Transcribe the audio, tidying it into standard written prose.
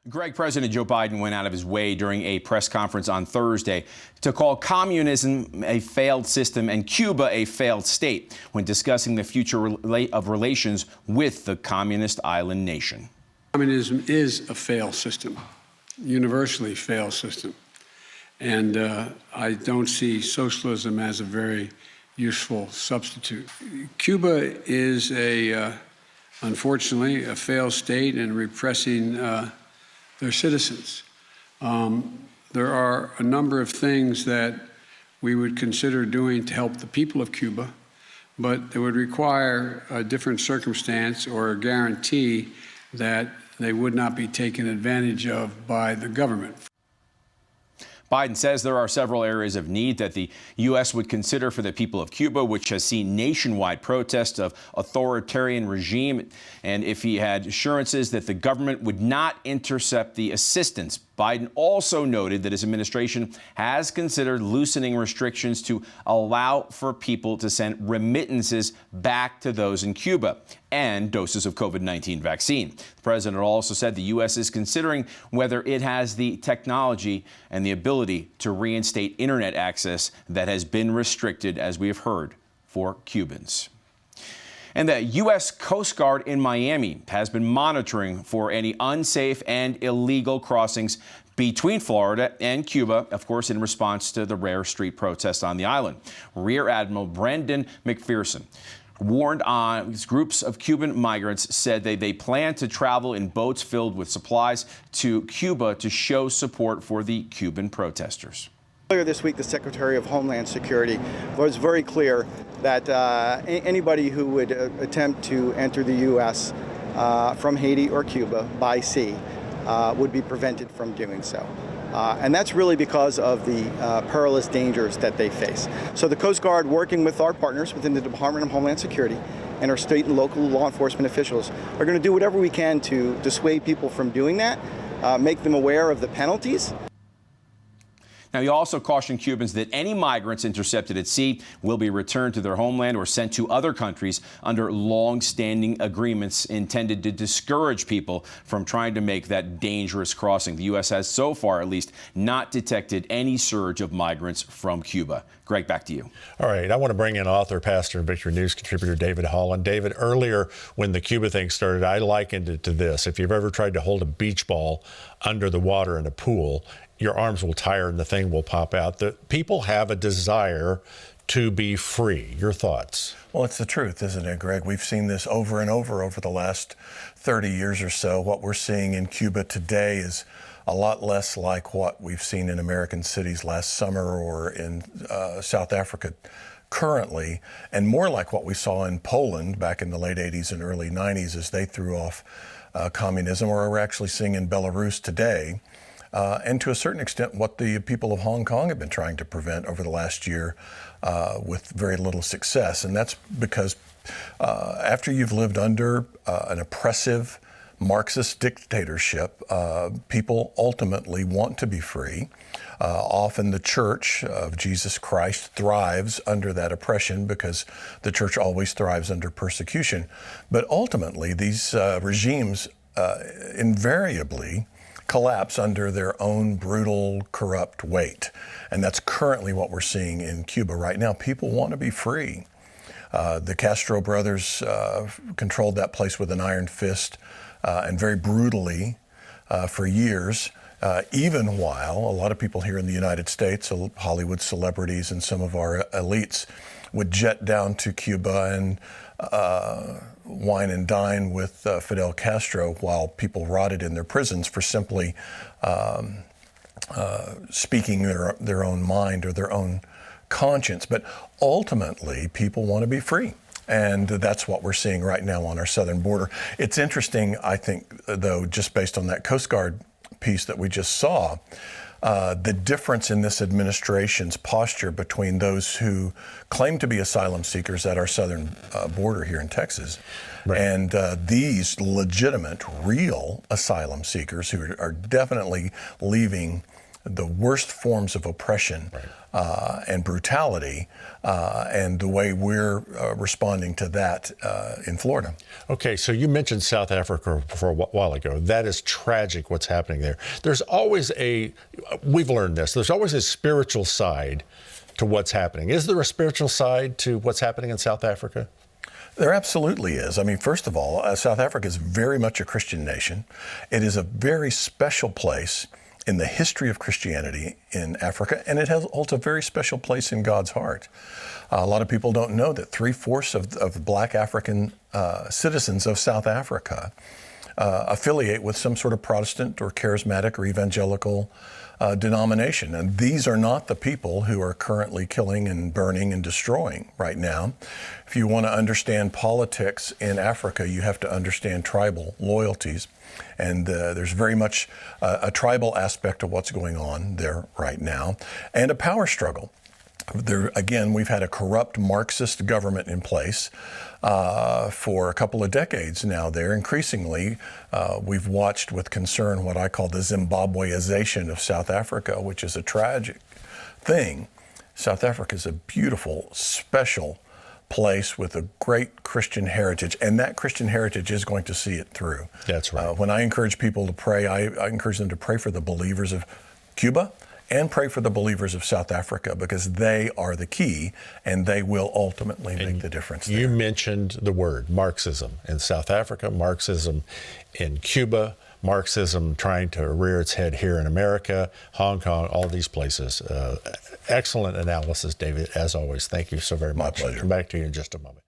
Greg, President Joe Biden went out of his way during a press conference on Thursday to call communism a failed system and Cuba a failed state when discussing the future of relations with the communist island nation. Communism is a failed system, universally failed system. And I don't see socialism as a very useful substitute. Cuba is unfortunately, a failed state in repressing their citizens. There are a number of things that we would consider doing to help the people of Cuba, but it would require a different circumstance or a guarantee that they would not be taken advantage of by the government. Biden says there are several areas of need that the U.S. would consider for the people of Cuba, which has seen nationwide protests of authoritarian regime. And if he had assurances that the government would not intercept the assistance, Biden also noted that his administration has considered loosening restrictions to allow for people to send remittances back to those in Cuba and doses of COVID-19 vaccine. The president also said the U.S. is considering whether it has the technology and the ability to reinstate internet access that has been restricted, as we have heard, for Cubans. And the U.S. Coast Guard in Miami has been monitoring for any unsafe and illegal crossings between Florida and Cuba, of course, in response to the rare street protests on the island. Rear Admiral Brendan McPherson warned on groups of Cuban migrants said they plan to travel in boats filled with supplies to Cuba to show support for the Cuban protesters. Earlier this week, the Secretary of Homeland Security was very clear that anybody who would attempt to enter the U.S. From Haiti or Cuba by sea would be prevented from doing so. And that's really because of the perilous dangers that they face. So the Coast Guard, working with our partners within the Department of Homeland Security and our state and local law enforcement officials, are going to do whatever we can to dissuade people from doing that, make them aware of the penalties. Now, he also cautioned Cubans that any migrants intercepted at sea will be returned to their homeland or sent to other countries under long-standing agreements intended to discourage people from trying to make that dangerous crossing. The U.S. has so far, at least, not detected any surge of migrants from Cuba. Greg, back to you. All right. I want to bring in author, pastor, and Victory News contributor David Holland. David, earlier when the Cuba thing started, I likened it to this. If you've ever tried to hold a beach ball under the water in a pool, your arms will tire and the thing will pop out. The people have a desire to be free. Your thoughts? Well, it's the truth, isn't it, Greg? We've seen this over and over the last 30 years or so. What we're seeing in Cuba today is a lot less like what we've seen in American cities last summer or in South Africa currently, and more like what we saw in Poland back in the late 80s and early 90s as they threw off communism, or we're actually seeing in Belarus today. And to a certain extent, what the people of Hong Kong have been trying to prevent over the last year with very little success. And that's because after you've lived under an oppressive Marxist dictatorship, people ultimately want to be free. Often the Church of Jesus Christ thrives under that oppression because the Church always thrives under persecution. But ultimately, these regimes invariably collapse under their own brutal, corrupt weight. And that's currently what we're seeing in Cuba right now. People want to be free. The Castro brothers controlled that place with an iron fist and very brutally for years, even while a lot of people here in the United States, Hollywood celebrities and some of our elites, would jet down to Cuba and wine and dine with Fidel Castro while people rotted in their prisons for simply speaking their own mind or their own conscience. But ultimately, people want to be free. And that's what we're seeing right now on our southern border. It's interesting, I think, though, just based on that Coast Guard piece that we just saw, the difference in this administration's posture between those who claim to be asylum seekers at our southern border here in Texas, right, and these legitimate, real asylum seekers who are definitely leaving the worst forms of oppression and brutality, and the way we're responding to that in Florida. Okay, so you mentioned South Africa for a while ago. That is tragic what's happening there. There's always we've learned this, there's always a spiritual side to what's happening. Is there a spiritual side to what's happening in South Africa? There absolutely is. I mean, first of all, South Africa is very much a Christian nation. It is a very special place in the history of Christianity in Africa, and it holds a very special place in God's heart. A lot of people don't know that 3/4 of Black African citizens of South Africa affiliate with some sort of Protestant or charismatic or evangelical denomination. And these are not the people who are currently killing and burning and destroying right now. If you want to understand politics in Africa, you have to understand tribal loyalties. And there's very much a tribal aspect of what's going on there right now, and a power struggle. There, again, we've had a corrupt Marxist government in place for a couple of decades now there. Increasingly, we've watched with concern what I call the Zimbabweization of South Africa, which is a tragic thing. South Africa is a beautiful, special place with a great Christian heritage, and that Christian heritage is going to see it through. That's right. When I encourage people to pray, I encourage them to pray for the believers of Cuba and pray for the believers of South Africa, because they are the key and they will ultimately make the difference there. You mentioned the word Marxism in South Africa, Marxism in Cuba, Marxism trying to rear its head here in America, Hong Kong, all these places. Excellent analysis, David, as always. Thank you so very much. My pleasure. Come back to you in just a moment.